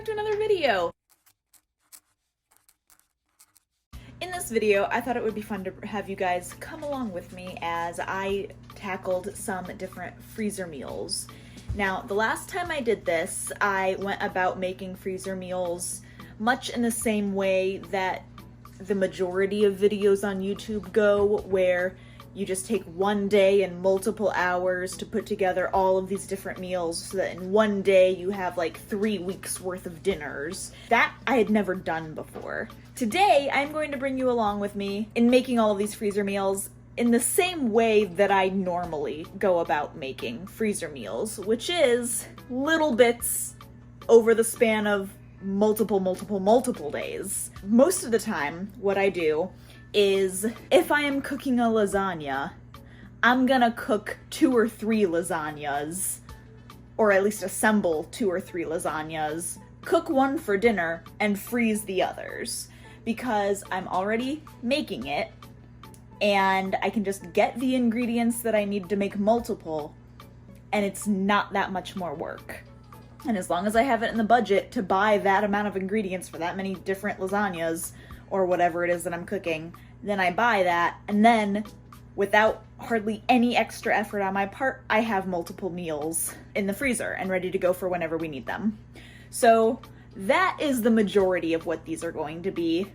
back to another video. In this video, I thought it would be fun to have you guys come along with me as I tackled some different freezer meals. Now, the last time I did this, I went about making freezer meals much in the same way that the majority of videos on YouTube go, where you just take one day and multiple hours to put together all of these different meals so that in one day you have like 3 weeks worth of dinners. That I had never done before. Today, I'm going to bring you along with me in making all of these freezer meals in the same way that I normally go about making freezer meals, which is little bits over the span of multiple days. Most of the time, what I do is, if I am cooking a lasagna, I'm gonna cook 2 or 3 lasagnas, or at least assemble 2 or 3 lasagnas, cook one for dinner, and freeze the others, because I'm already making it, and I can just get the ingredients that I need to make multiple, and it's not that much more work. And as long as I have it in the budget to buy that amount of ingredients for that many different lasagnas, or whatever it is that I'm cooking, then I buy that, and then without hardly any extra effort on my part, I have multiple meals in the freezer and ready to go for whenever we need them. So that is the majority of what these are going to be,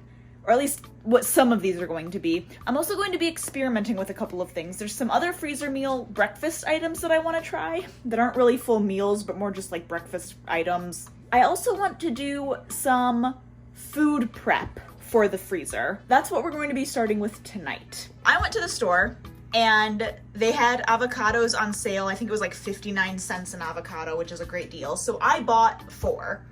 or at least what some of these are going to be. I'm also going to be experimenting with a couple of things. There's some other freezer meal breakfast items that I want to try that aren't really full meals, but more just like breakfast items. I also want to do some food prep for the freezer. That's what we're going to be starting with tonight. I went to the store and they had avocados on sale. I think it was like 59 cents an avocado, which is a great deal. So I bought 4.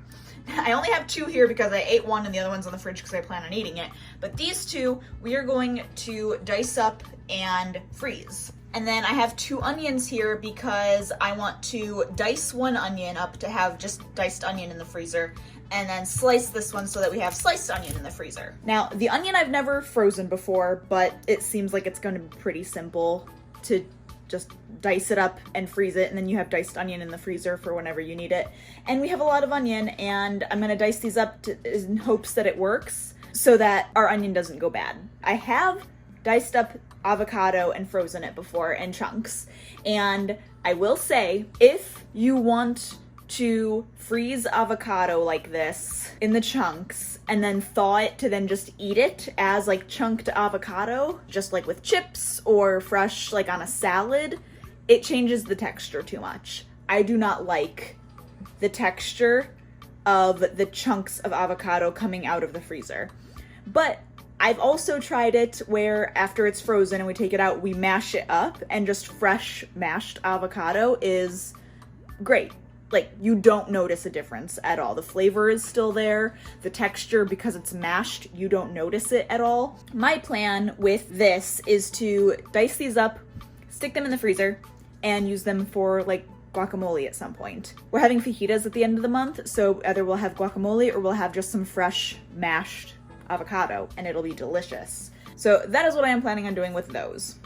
I only have 2 here because I ate one and the other one's on the fridge because I plan on eating it. But these 2, we are going to dice up and freeze. And then I have 2 onions here because I want to dice one onion up to have just diced onion in the freezer, and then slice this one so that we have sliced onion in the freezer. Now, the onion I've never frozen before, but it seems like it's going to be pretty simple to just dice it up and freeze it, and then you have diced onion in the freezer for whenever you need it. And we have a lot of onion, and I'm going to dice these up in hopes that it works so that our onion doesn't go bad. I have diced up avocado and frozen it before in chunks, and I will say, if you want to freeze avocado like this in the chunks and then thaw it to then just eat it as like chunked avocado, just like with chips or fresh like on a salad, it changes the texture too much. I do not like the texture of the chunks of avocado coming out of the freezer. But I've also tried it where after it's frozen and we take it out, we mash it up, and just fresh mashed avocado is great. Like, you don't notice a difference at all. The flavor is still there. The texture, because it's mashed, you don't notice it at all. My plan with this is to dice these up, stick them in the freezer, and use them for like guacamole at some point. We're having fajitas at the end of the month, so either we'll have guacamole or we'll have just some fresh mashed avocado, and it'll be delicious. So that is what I am planning on doing with those.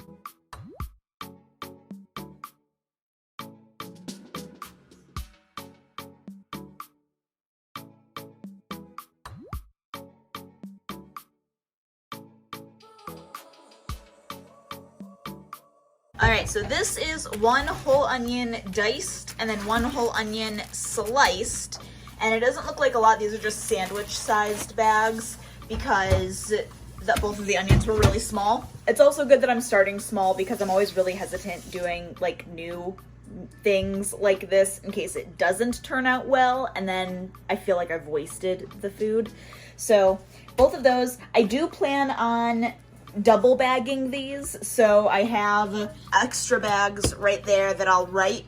Alright, so this is 1 whole onion diced and then 1 whole onion sliced. And it doesn't look like a lot. These are just sandwich-sized bags because both of the onions were really small. It's also good that I'm starting small because I'm always really hesitant doing like new things like this in case it doesn't turn out well and then I feel like I've wasted the food. So both of those, I do plan on double bagging these, so I have extra bags right there that I'll write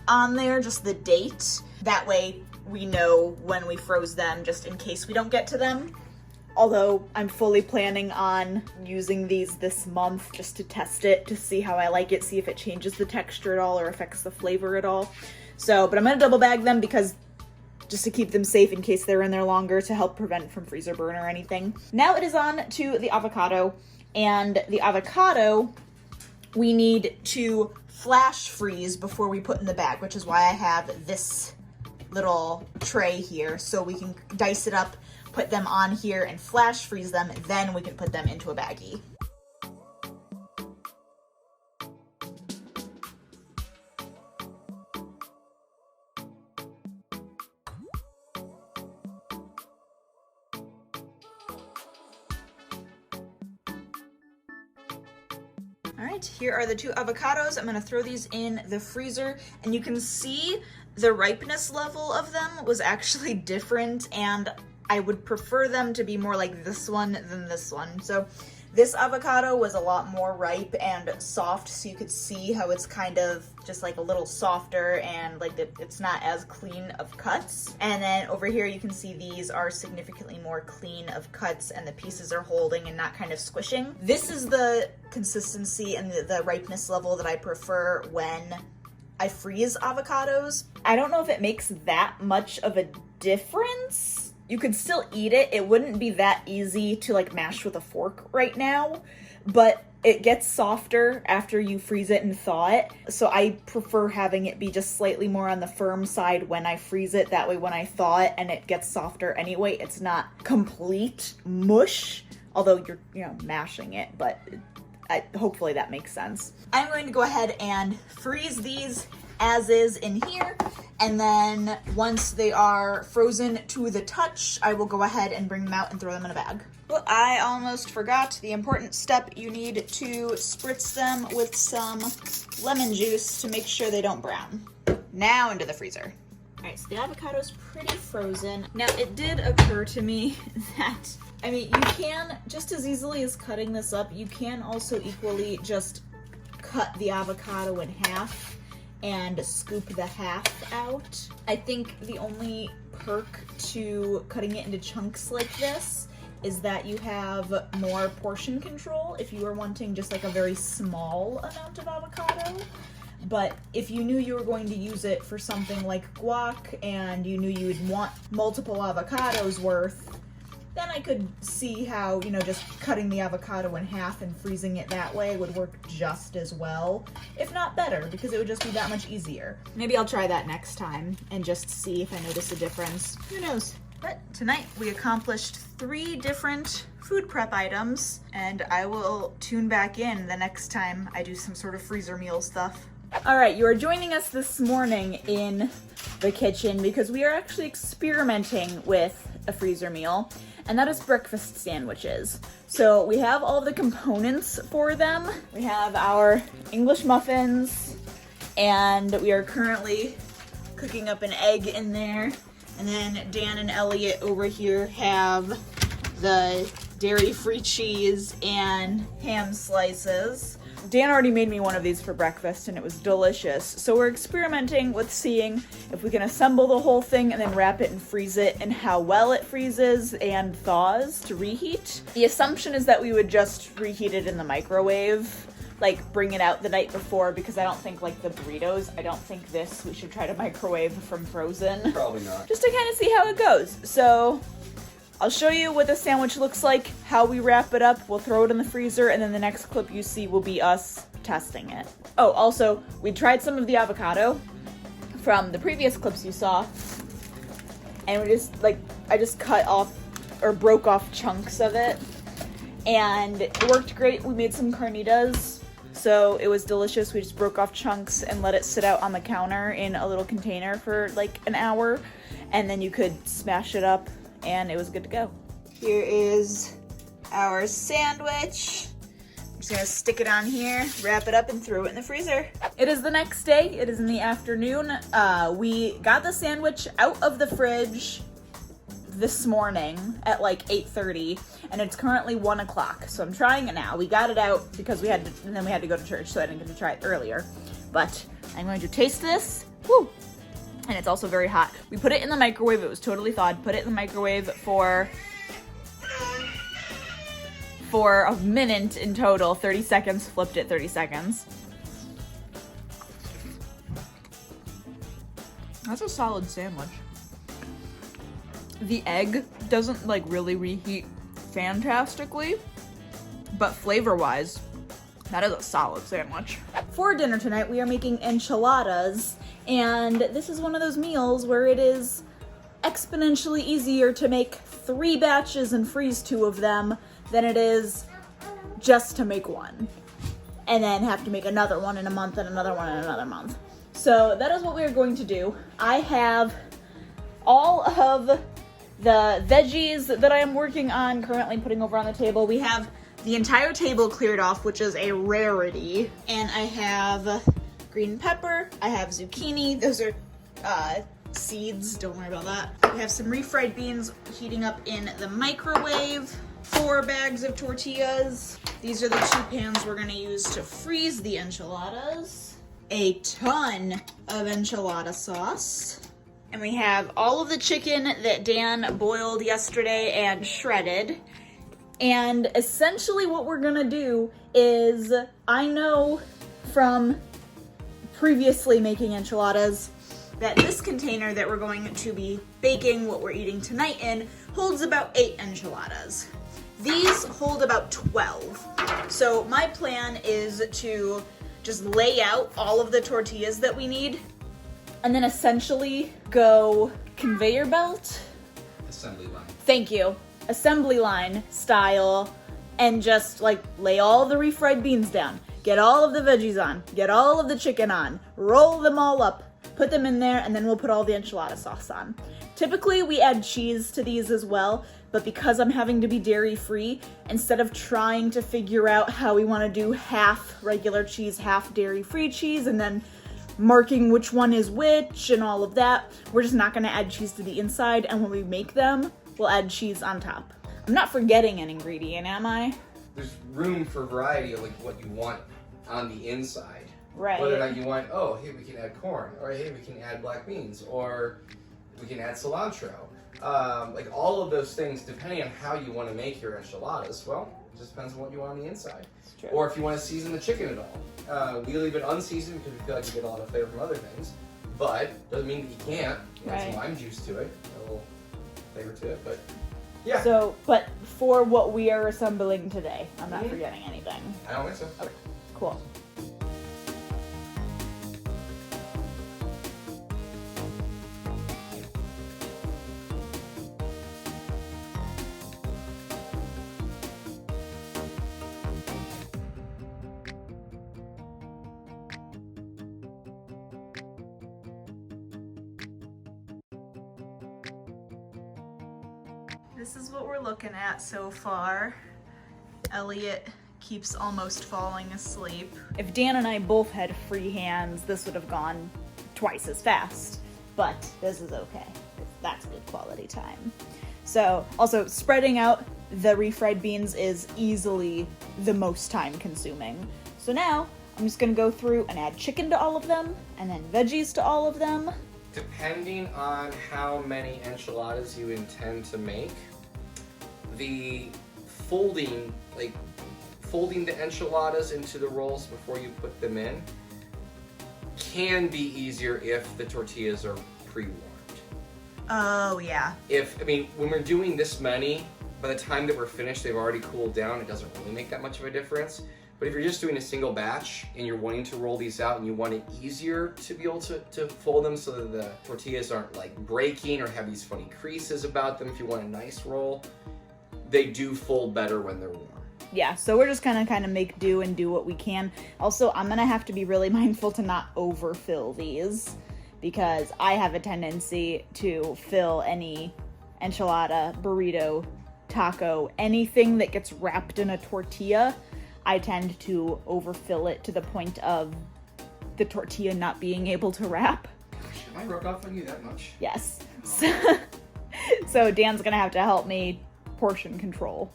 on there, just the date. That way we know when we froze them, just in case we don't get to them. Although I'm fully planning on using these this month just to test it, to see how I like it, see if it changes the texture at all or affects the flavor at all. So, but I'm gonna double bag them because just to keep them safe in case they're in there longer, to help prevent from freezer burn or anything. Now it is on to the avocado. And the avocado, we need to flash freeze before we put in the bag, which is why I have this little tray here so we can dice it up, put them on here and flash freeze them, then we can put them into a baggie. All right, here are the 2 avocados. I'm gonna throw these in the freezer, and you can see the ripeness level of them was actually different, and I would prefer them to be more like this one than this one. So this avocado was a lot more ripe and soft, so you could see how it's kind of just like a little softer and like it's not as clean of cuts. And then over here you can see these are significantly more clean of cuts and the pieces are holding and not kind of squishing. This is the consistency and the ripeness level that I prefer when I freeze avocados. I don't know if it makes that much of a difference. You could still eat it. It wouldn't be that easy to like mash with a fork right now, but it gets softer after you freeze it and thaw it. So I prefer having it be just slightly more on the firm side when I freeze it. That way when I thaw it and it gets softer anyway, it's not complete mush, although you're mashing it, but hopefully that makes sense. I'm going to go ahead and freeze these as is in here, and then once they are frozen to the touch, I will go ahead and bring them out and throw them in a bag. Well, I almost forgot the important step. You need to spritz them with some lemon juice to make sure they don't brown. Now into the freezer. All right, so the avocado's pretty frozen. Now, it did occur to me that, I mean, you can, just as easily as cutting this up, you can also equally just cut the avocado in half and scoop the half out. I think the only perk to cutting it into chunks like this is that you have more portion control if you are wanting just like a very small amount of avocado. But if you knew you were going to use it for something like guac and you knew you would want multiple avocados worth, then I could see how, just cutting the avocado in half and freezing it that way would work just as well, if not better, because it would just be that much easier. Maybe I'll try that next time and just see if I notice a difference. Who knows? But tonight we accomplished 3 different food prep items, and I will tune back in the next time I do some sort of freezer meal stuff. All right, you are joining us this morning in the kitchen because we are actually experimenting with a freezer meal, and that is breakfast sandwiches. So we have all the components for them. We have our English muffins, and we are currently cooking up an egg in there. And then Dan and Elliot over here have the dairy-free cheese and ham slices. Dan already made me one of these for breakfast and it was delicious. So we're experimenting with seeing if we can assemble the whole thing and then wrap it and freeze it and how well it freezes and thaws to reheat. The assumption is that we would just reheat it in the microwave, like bring it out the night before, because I don't think like the burritos, I don't think this we should try to microwave from frozen. Probably not. Just to kind of see how it goes. So I'll show you what the sandwich looks like, how we wrap it up, we'll throw it in the freezer, and then the next clip you see will be us testing it. Oh, also, we tried some of the avocado from the previous clips you saw, and I just cut off, or broke off chunks of it, and it worked great. We made some carnitas, so it was delicious. We just broke off chunks and let it sit out on the counter in a little container for like an hour, and then you could smash it up and it was good to go. Here is our sandwich. I'm just gonna stick it on here, wrap it up, and throw it in the freezer. It is the next day. It is in the afternoon. We got the sandwich out of the fridge this morning at like 8:30, and it's currently 1 o'clock. So I'm trying it now. We got it out because we had to go to church, so I didn't get to try it earlier. But I'm going to taste this. Woo! And it's also very hot. We put it in the microwave. It was totally thawed. Put it in the microwave for a minute in total. 30 seconds. Flipped it 30 seconds. That's a solid sandwich. The egg doesn't like really reheat fantastically, but flavor-wise, that is a solid sandwich. For dinner tonight, we are making enchiladas, And this is one of those meals where it is exponentially easier to make 3 batches and freeze 2 of them than it is just to make one. And then have to make another one in a month and another one in another month. So that is what we are going to do. I have all of the veggies that I am working on currently putting over on the table. We have the entire table cleared off, which is a rarity. And I have green pepper, I have zucchini, those are seeds, don't worry about that. We have some refried beans heating up in the microwave, 4 bags of tortillas. These are the 2 pans we're gonna use to freeze the enchiladas. A ton of enchilada sauce. And we have all of the chicken that Dan boiled yesterday and shredded. And essentially what we're gonna do is, I know from previously making enchiladas that this container that we're going to be baking what we're eating tonight in holds about 8 enchiladas. These hold about 12. So my plan is to just lay out all of the tortillas that we need and then essentially go conveyor belt? Assembly line. Thank you. Assembly line style, and just like lay all the refried beans down, get all of the veggies on, get all of the chicken on, roll them all up, put them in there, and then we'll put all the enchilada sauce on. Typically we add cheese to these as well, but because I'm having to be dairy free, instead of trying to figure out how we want to do half regular cheese, half dairy free cheese, and then marking which one is which and all of that, we're just not going to add cheese to the inside, and when we make them, we'll add cheese on top. I'm not forgetting an ingredient, am I? There's room for variety of like what you want on the inside. Right. Whether or not you want, oh, hey, we can add corn, or hey, we can add black beans, or we can add cilantro. Like all of those things, depending on how you want to make your enchiladas, well, it just depends on what you want on the inside. It's true. Or if you want to season the chicken at all. We leave it unseasoned because we feel like you get a lot of flavor from other things, but doesn't mean that you can't. You add some lime juice to it, a little flavor to it, but yeah. So, but for what we are assembling today, I'm not forgetting anything. I don't think so. Okay, cool. This is what we're looking at so far. Elliot keeps almost falling asleep. If Dan and I both had free hands, this would have gone twice as fast, but this is okay. That's good quality time. So also spreading out the refried beans is easily the most time consuming. So now I'm just gonna go through and add chicken to all of them and then veggies to all of them. Depending on how many enchiladas you intend to make, the folding the enchiladas into the rolls before you put them in can be easier if the tortillas are pre-warmed. Oh yeah. When we're doing this many, by the time that we're finished, they've already cooled down. It doesn't really make that much of a difference. But if you're just doing a single batch and you're wanting to roll these out and you want it easier to be able to fold them so that the tortillas aren't like breaking or have these funny creases about them, if you want a nice roll, they do fold better when they're warm. Yeah, so we're just gonna kind of make do and do what we can. Also, I'm gonna have to be really mindful to not overfill these because I have a tendency to fill any enchilada, burrito, taco, anything that gets wrapped in a tortilla. I tend to overfill it to the point of the tortilla not being able to wrap. Gosh, am I rubbed off on you that much? Yes. So Dan's gonna have to help me portion control.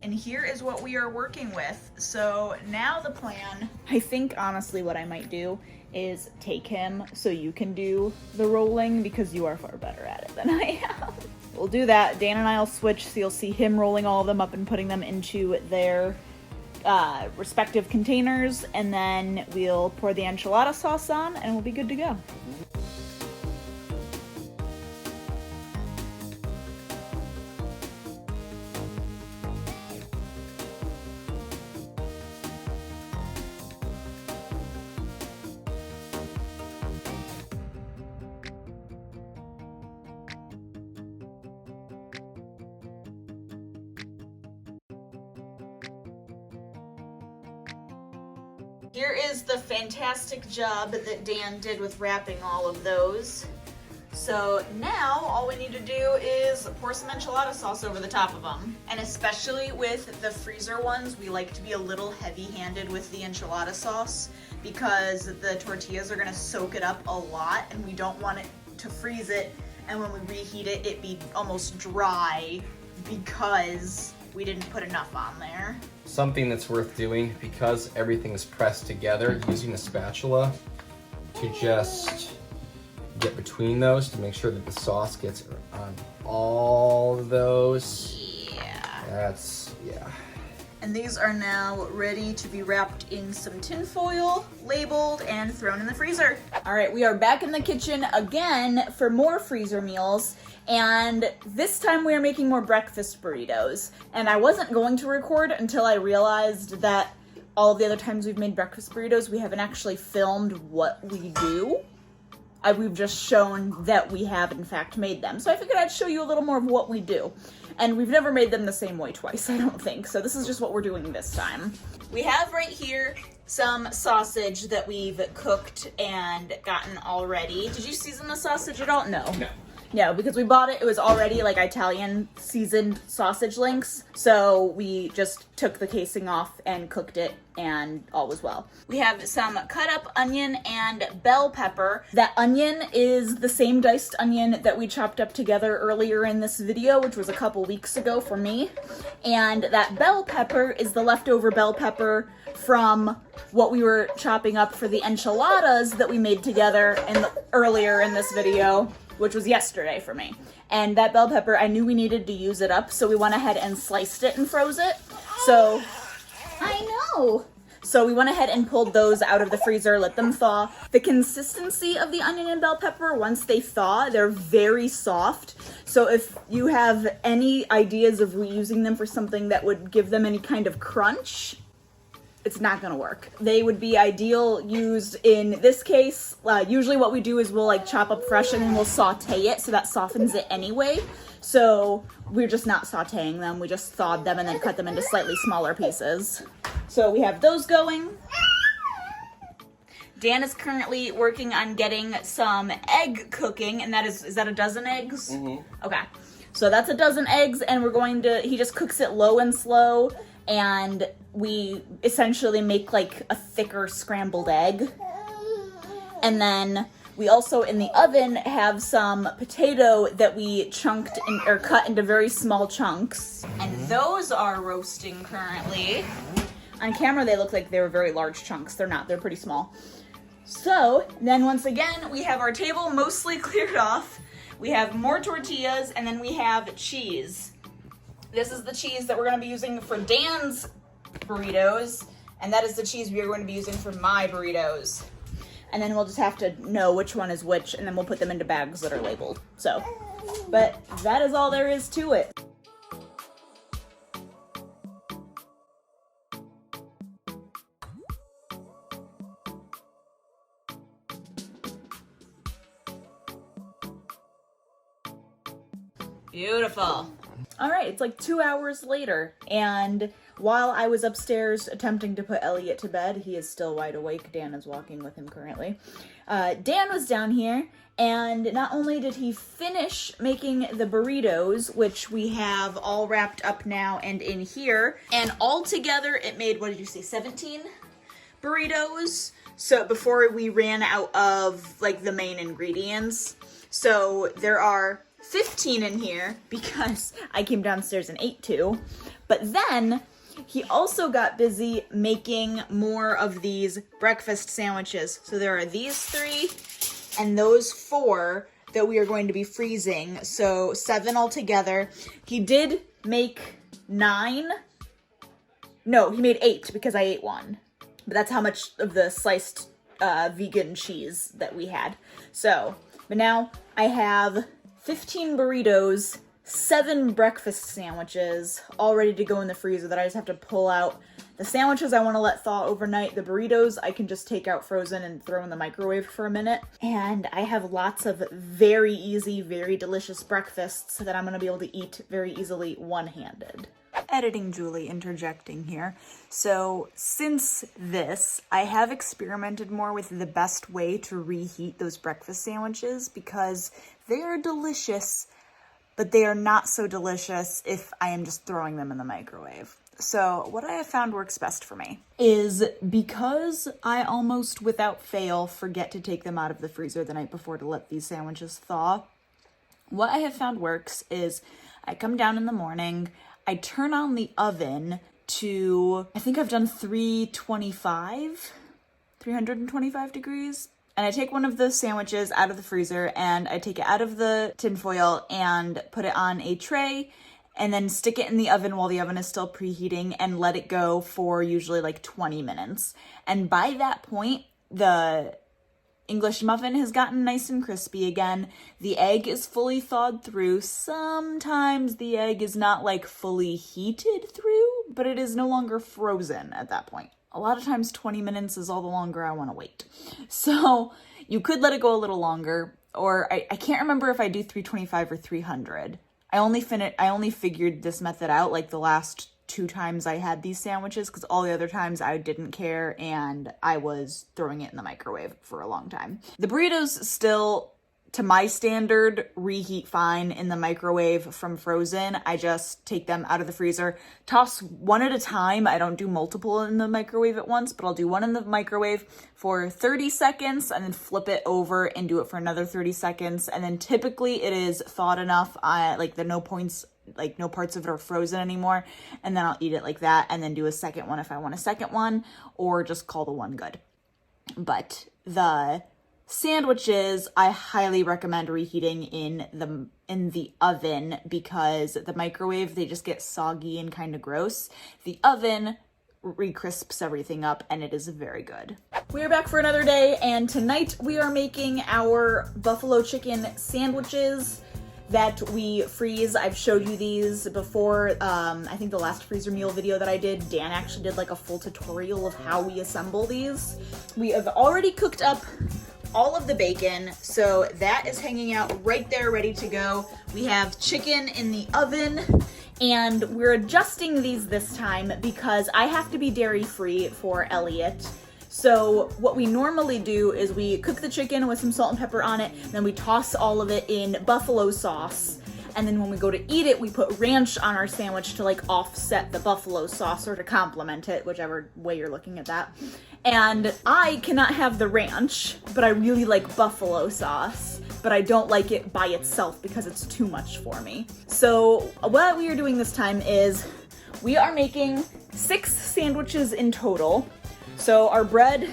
And here is what we are working with. So now the plan, I think honestly what I might do is take him so you can do the rolling because you are far better at it than I am. We'll do that. Dan and I will switch so you'll see him rolling all of them up and putting them into their respective containers, and then we'll pour the enchilada sauce on and we'll be good to go. Here is the fantastic job that Dan did with wrapping all of those. So now all we need to do is pour some enchilada sauce over the top of them. And especially with the freezer ones, we like to be a little heavy-handed with the enchilada sauce because the tortillas are gonna soak it up a lot and we don't want it to freeze it, and when we reheat it, it be almost dry because we didn't put enough on there. Something that's worth doing, because everything is pressed together, using a spatula to just get between those to make sure that the sauce gets on all of those. Yeah. Yeah. And these are now ready to be wrapped in some tin foil, labeled, and thrown in the freezer. All right, we are back in the kitchen again for more freezer meals. And this time we are making more breakfast burritos. And I wasn't going to record until I realized that all of the other times we've made breakfast burritos, we haven't actually filmed what we do. We've just shown that we have in fact made them. So I figured I'd show you a little more of what we do. And we've never made them the same way twice, I don't think. So this is just what we're doing this time. We have right here some sausage that we've cooked and gotten already. Did you season the sausage at all? No. No, because we bought it, it was already like Italian seasoned sausage links. So we just took the casing off and cooked it and all was well. We have some cut up onion and bell pepper. That onion is the same diced onion that we chopped up together earlier in this video, which was a couple weeks ago for me. And that bell pepper is the leftover bell pepper from what we were chopping up for the enchiladas that we made together earlier in this video, which was yesterday for me. And that bell pepper, I knew we needed to use it up, so we went ahead and sliced it and froze it. So, I know. So we went ahead and pulled those out of the freezer, let them thaw. The consistency of the onion and bell pepper, once they thaw, they're very soft. So if you have any ideas of reusing them for something that would give them any kind of crunch, it's not gonna work. They would be ideal used in this case. Usually what we do is we'll like chop up fresh and then we'll saute it so that softens it anyway. So we're just not sauteing them, we just thawed them and then cut them into slightly smaller pieces. So we have those going. Dan is currently working on getting some egg cooking, and is that a dozen eggs? Mm-hmm. Okay, so that's a dozen eggs, and he just cooks it low and slow, and we essentially make like a thicker scrambled egg. And then we also in the oven have some potato that we chunked or cut into very small chunks. And those are roasting currently. On camera they look like they were very large chunks. They're not, they're pretty small. So then once again, we have our table mostly cleared off. We have more tortillas and then we have cheese. This is the cheese that we're gonna be using for Dan's burritos, and that is the cheese we are going to be using for my burritos. And then we'll just have to know which one is which, and then we'll put them into bags that are labeled. So, but that is all there is to it. Beautiful. All right, it's like 2 hours later, and while I was upstairs attempting to put Elliot to bed, he is still wide awake. Dan is walking with him currently. Dan was down here, and not only did he finish making the burritos, which we have all wrapped up now and in here, and all together it made, what did you say, 17 burritos? So before we ran out of like the main ingredients. So there are 15 in here because I came downstairs and ate 2. But then he also got busy making more of these breakfast sandwiches. So there are these 3 and those 4 that we are going to be freezing. So 7 altogether. He did make 9 No, he made 8 because I ate one. But that's how much of the sliced vegan cheese that we had. So, but now I have 15 burritos, 7 breakfast sandwiches, all ready to go in the freezer that I just have to pull out. The sandwiches I want to let thaw overnight. The burritos I can just take out frozen and throw in the microwave for a minute. And I have lots of very easy, very delicious breakfasts that I'm going to be able to eat very easily one-handed. Editing Julie interjecting here. So since this, I have experimented more with the best way to reheat those breakfast sandwiches because they are delicious, but they are not so delicious if I am just throwing them in the microwave. So what I have found works best for me is, because I almost without fail forget to take them out of the freezer the night before to let these sandwiches thaw, what I have found works is I come down in the morning, I turn on the oven to, I think I've done 325 degrees. And I take one of the sandwiches out of the freezer and I take it out of the tinfoil and put it on a tray and then stick it in the oven while the oven is still preheating and let it go for usually like 20 minutes. And by that point, the English muffin has gotten nice and crispy again. The egg is fully thawed through. Sometimes the egg is not like fully heated through, but it is no longer frozen at that point. A lot of times 20 minutes is all the longer I want to wait. So you could let it go a little longer, or I can't remember if I do 325 or 300. I only figured this method out like the last 2 times I had these sandwiches, because all the other times I didn't care and I was throwing it in the microwave for a long time. The burritos still, to my standard, reheat fine in the microwave from frozen. I just take them out of the freezer, toss one at a time. I don't do multiple in the microwave at once, but I'll do one in the microwave for 30 seconds and then flip it over and do it for another 30 seconds. And then typically it is thawed enough, no parts of it are frozen anymore. And then I'll eat it like that and then do a second one if I want a second one, or just call the one good. But the sandwiches, I highly recommend reheating in the oven, because the microwave, they just get soggy and kind of gross. The oven recrisps everything up and it is very good. We are back for another day, and tonight we are making our buffalo chicken sandwiches that we freeze. I've showed you these before. I think the last freezer meal video that I did, Dan actually did like a full tutorial of how we assemble these. We have already cooked up all of the bacon, so that is hanging out right there ready to go. We have chicken in the oven, and we're adjusting these this time because I have to be dairy free for Elliot. So what we normally do is we cook the chicken with some salt and pepper on it, then we toss all of it in buffalo sauce, and then when we go to eat it, we put ranch on our sandwich to like offset the buffalo sauce, or to complement it, whichever way you're looking at that. And I cannot have the ranch, but I really like buffalo sauce, but I don't like it by itself because it's too much for me. So what we are doing this time is we are making 6 sandwiches in total. So our bread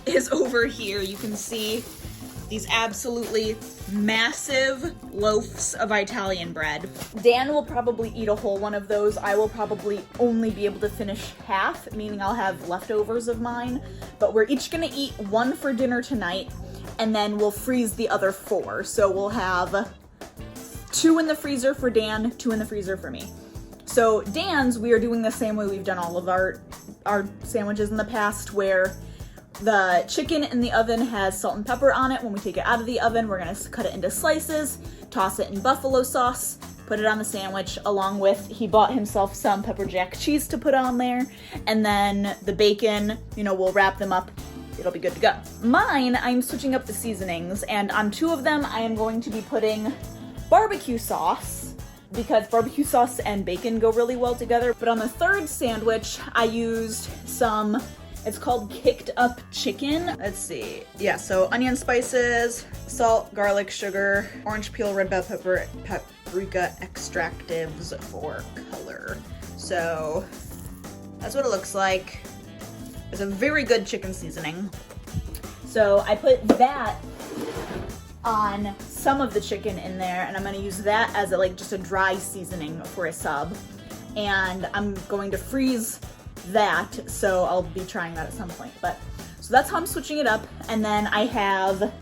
is over here. You can see these absolutely massive loaves of Italian bread. Dan will probably eat a whole one of those. I will probably only be able to finish half, meaning I'll have leftovers of mine. But we're each gonna eat 1 for dinner tonight, and then we'll freeze the other 4. So we'll have 2 in the freezer for Dan, 2 in the freezer for me. So Dan's, we are doing the same way we've done all of our sandwiches in the past, where the chicken in the oven has salt and pepper on it. When we take it out of the oven, we're gonna cut it into slices, toss it in buffalo sauce, put it on the sandwich, along with, he bought himself some pepper jack cheese to put on there, and then the bacon, we'll wrap them up. It'll be good to go. Mine, I'm switching up the seasonings, and on 2 of them, I am going to be putting barbecue sauce, because barbecue sauce and bacon go really well together. But on the 3rd sandwich, I used some, it's called Kicked Up Chicken. Let's see. Yeah, so onion, spices, salt, garlic, sugar, orange peel, red bell pepper, paprika extractives for color. So that's what it looks like. It's a very good chicken seasoning. So I put that on some of the chicken in there, and I'm gonna use that as just a dry seasoning for a sub. And I'm going to freeze that, so I'll be trying that at some point. But so that's how I'm switching it up. And then I have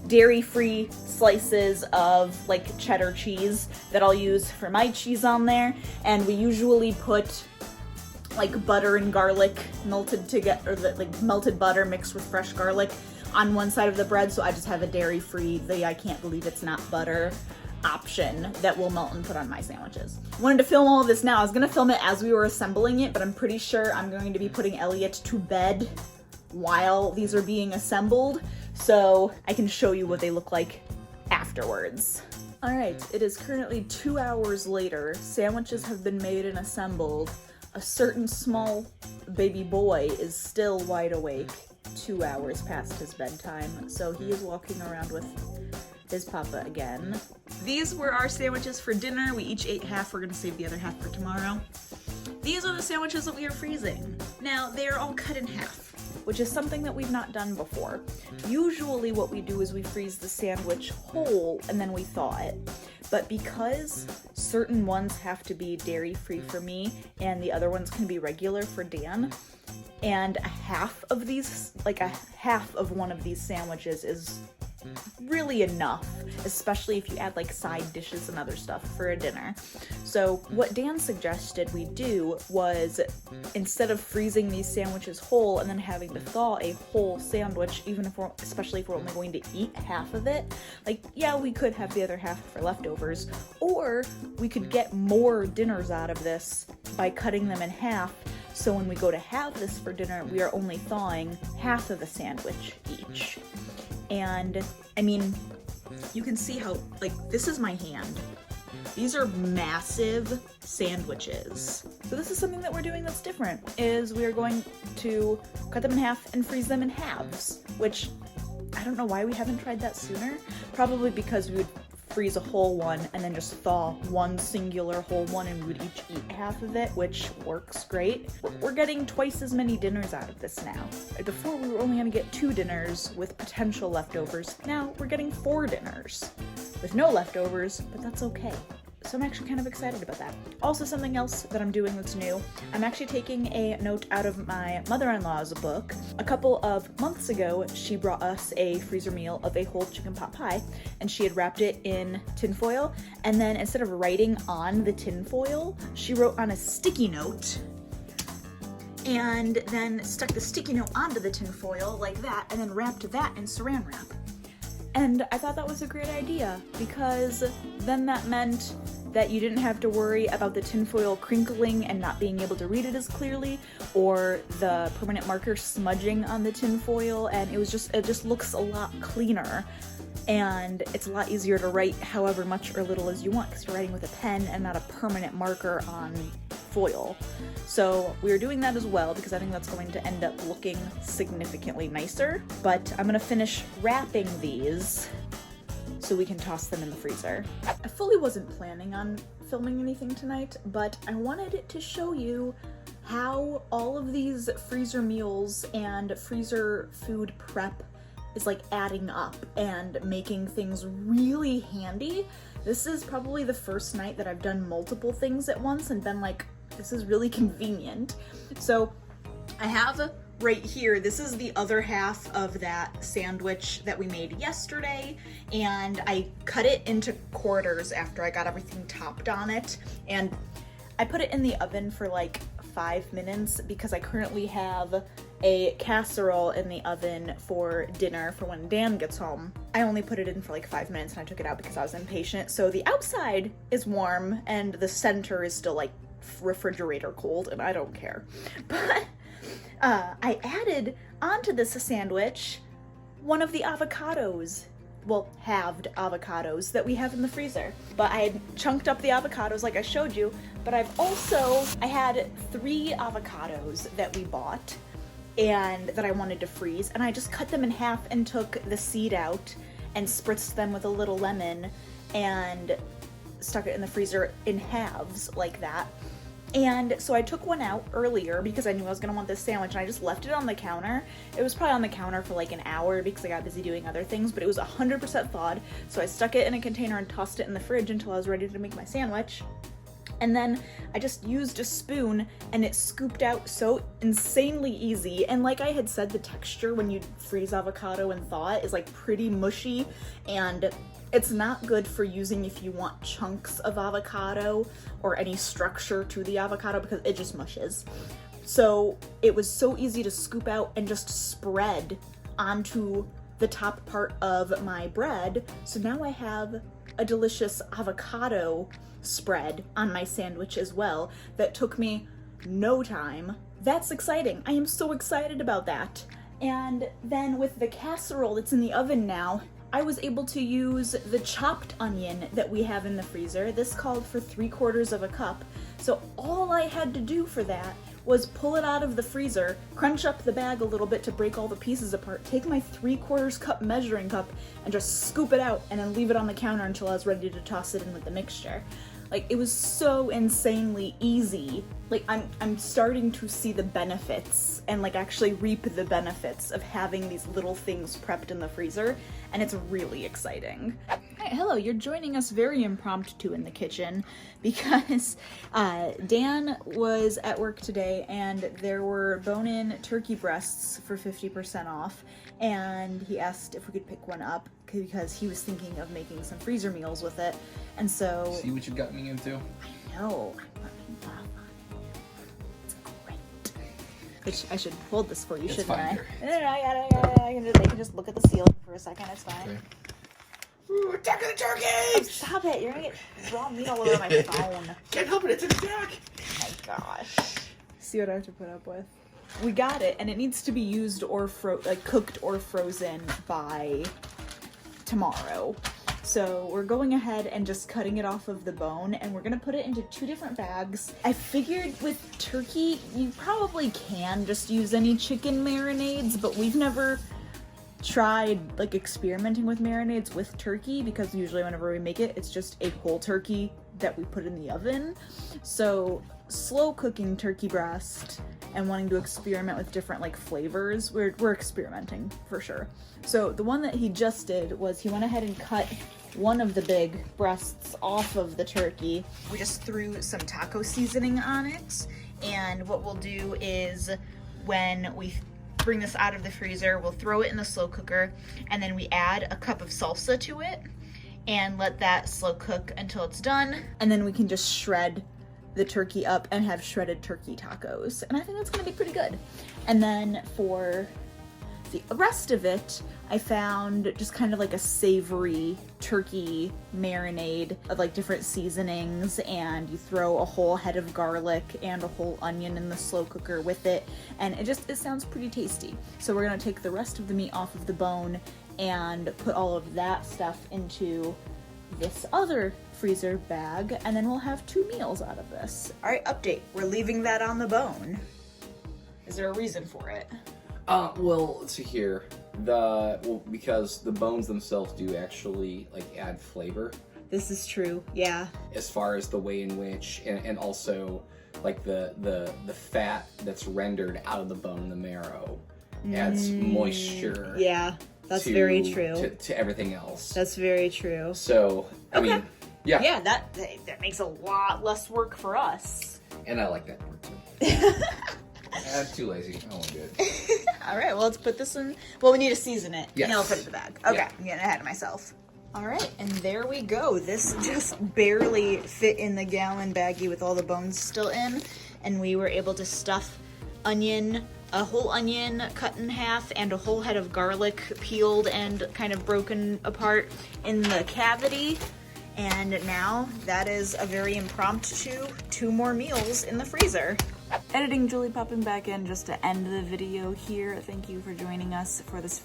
dairy-free slices of like cheddar cheese that I'll use for my cheese on there. And we usually put like butter and garlic melted together, or like melted butter mixed with fresh garlic on one side of the bread. So I just have a dairy-free, I can't believe it's not butter option that will melt and put on my sandwiches. Wanted to film all of this now. I was gonna film it as we were assembling it, but I'm pretty sure I'm going to be putting Elliot to bed while these are being assembled, so I can show you what they look like afterwards. All right, it is currently 2 hours later. Sandwiches have been made and assembled. A certain small baby boy is still wide awake 2 hours past his bedtime, so he is walking around with his papa again. These were our sandwiches for dinner. We each ate half. We're gonna save the other half for tomorrow. These are the sandwiches that we are freezing. Now, they are all cut in half, which is something that we've not done before. Usually what we do is we freeze the sandwich whole and then we thaw it. But because certain ones have to be dairy-free for me and the other ones can be regular for Dan, and a half of these, like a half of one of these sandwiches is really enough, especially if you add like side dishes and other stuff for a dinner. So what Dan suggested we do was, instead of freezing these sandwiches whole and then having to thaw a whole sandwich, even if especially if we're only going to eat half of it, like, yeah, we could have the other half for leftovers, or we could get more dinners out of this by cutting them in half. So when we go to have this for dinner, we are only thawing half of a sandwich each. And I mean, you can see how, like, this is my hand. These are massive sandwiches. So this is something that we're doing that's different, is we are going to cut them in half and freeze them in halves, which I don't know why we haven't tried that sooner. Probably because we would freeze a whole one and then just thaw one singular whole one and we would each eat half of it, which works great. We're getting twice as many dinners out of this now. Before we were only gonna get 2 dinners with potential leftovers. Now we're getting 4 dinners with no leftovers, but that's okay. So I'm actually kind of excited about that. Also, something else that I'm doing that's new, I'm actually taking a note out of my mother-in-law's book. A couple of months ago, she brought us a freezer meal of a whole chicken pot pie, and she had wrapped it in tinfoil, and then instead of writing on the tinfoil, she wrote on a sticky note, and then stuck the sticky note onto the tinfoil like that, and then wrapped that in saran wrap. And I thought that was a great idea, because then that meant that you didn't have to worry about the tinfoil crinkling and not being able to read it as clearly, or the permanent marker smudging on the tinfoil, and it just looks a lot cleaner. And it's a lot easier to write however much or little as you want, because you're writing with a pen and not a permanent marker on foil. So we're doing that as well, because I think that's going to end up looking significantly nicer. But I'm gonna finish wrapping these so we can toss them in the freezer. I fully wasn't planning on filming anything tonight, but I wanted to show you how all of these freezer meals and freezer food prep is like adding up and making things really handy. This is probably the first night that I've done multiple things at once and been like, this is really convenient. So I have right here, this is the other half of that sandwich that we made yesterday, and I cut it into quarters after I got everything topped on it, and I put it in the oven for like 5 minutes because I currently have a casserole in the oven for dinner for when Dan gets home. I only put it in for like 5 minutes and I took it out because I was impatient. So the outside is warm and the center is still like refrigerator cold, and I don't care. But I added onto this sandwich one of the avocados, well, halved avocados that we have in the freezer. But I had chunked up the avocados like I showed you, but I had 3 avocados that we bought and that I wanted to freeze, and I just cut them in half and took the seed out and spritzed them with a little lemon and stuck it in the freezer in halves like that. And so I took one out earlier because I knew I was gonna want this sandwich, and I just left it on the counter. It was probably on the counter for like an hour because I got busy doing other things, but it was 100% thawed. So I stuck it in a container and tossed it in the fridge until I was ready to make my sandwich. And then I just used a spoon and it scooped out so insanely easy. And like I had said, the texture when you freeze avocado and thaw it is like pretty mushy, and it's not good for using if you want chunks of avocado or any structure to the avocado because it just mushes. So it was so easy to scoop out and just spread onto the top part of my bread. So now I have a delicious avocado spread on my sandwich as well that took me no time. That's exciting. I am so excited about that. And then with the casserole that's in the oven now, I was able to use the chopped onion that we have in the freezer. This called for 3/4 of a cup. So all I had to do for that was pull it out of the freezer, crunch up the bag a little bit to break all the pieces apart, take my 3/4 cup measuring cup and just scoop it out and then leave it on the counter until I was ready to toss it in with the mixture. Like, it was so insanely easy. Like, I'm starting to see the benefits and like actually reap the benefits of having these little things prepped in the freezer, and it's really exciting. Hey, hello, you're joining us very impromptu in the kitchen because Dan was at work today and there were bone-in turkey breasts for 50% off, and he asked if we could pick one up because he was thinking of making some freezer meals with it. And so... See what you got me into? I know. It's great. I should hold this for you, it's shouldn't fine, I? No, I can they can just look at the ceiling for a second, it's fine. Okay. Ooh, attack of the turkeys! Stop it, you're gonna get raw meat all over my phone. Can't help it, it's an attack! Oh my gosh. See what I have to put up with. We got it, and it needs to be used or cooked or frozen by tomorrow. So we're going ahead and just cutting it off of the bone, and we're gonna put it into 2 different bags. I figured with turkey, you probably can just use any chicken marinades, but we've never tried like experimenting with marinades with turkey because usually whenever we make it, it's just a whole turkey that we put in the oven. So slow cooking turkey breast and wanting to experiment with different like flavors, we're experimenting for sure. So the one that he just did was he went ahead and cut one of the big breasts off of the turkey. We just threw some taco seasoning on it, and what we'll do is when we bring this out of the freezer, we'll throw it in the slow cooker, and then we add a cup of salsa to it and let that slow cook until it's done, and then we can just shred the turkey up and have shredded turkey tacos, and I think that's gonna be pretty good. And then for the rest of it, I found just kind of like a savory turkey marinade of like different seasonings, and you throw a whole head of garlic and a whole onion in the slow cooker with it, and it sounds pretty tasty. So we're gonna take the rest of the meat off of the bone and put all of that stuff into this other freezer bag, and then we'll have 2 meals out of this. All right, update. We're leaving that on the bone. Is there a reason for it? Well, let's see here. Because the bones themselves do actually like add flavor. This is true, yeah. As far as the way in which, and also like the fat that's rendered out of the bone, the marrow, adds moisture. Yeah, that's very true. To everything else. That's very true. So, I mean, yeah. Yeah, that makes a lot less work for us. And I like that part too. I'm too lazy. I won't do it. All right, well, let's put this in. Well, we need to season it. Yes. And then we'll put it in the bag. Okay, Yeah. I'm getting ahead of myself. All right, and there we go. This just barely fit in the gallon baggie with all the bones still in, and we were able to stuff a whole onion cut in half and a whole head of garlic peeled and kind of broken apart in the cavity. And now that is a very impromptu 2 more meals in the freezer. Editing Julie popping back in just to end the video here. Thank you for joining us for this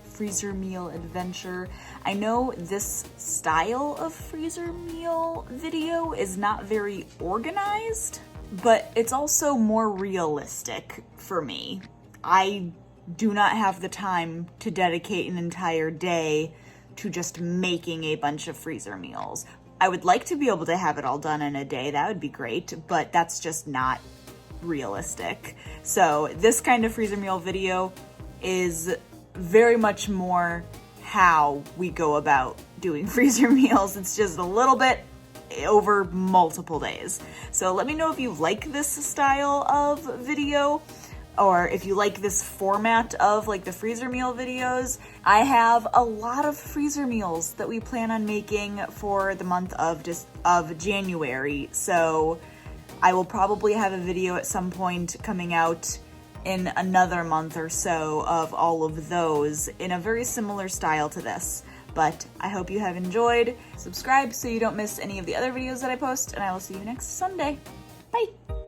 freezer meal adventure. I know this style of freezer meal video is not very organized, but it's also more realistic for me. I do not have the time to dedicate an entire day to just making a bunch of freezer meals. I would like to be able to have it all done in a day. That would be great, but that's just not realistic. So this kind of freezer meal video is very much more how we go about doing freezer meals. It's just a little bit over multiple days. So let me know if you like this style of video, or if you like this format of like the freezer meal videos. I have a lot of freezer meals that we plan on making for the month of January. So I will probably have a video at some point coming out in another month or so of all of those in a very similar style to this. But I hope you have enjoyed. Subscribe so you don't miss any of the other videos that I post, and I will see you next Sunday. Bye!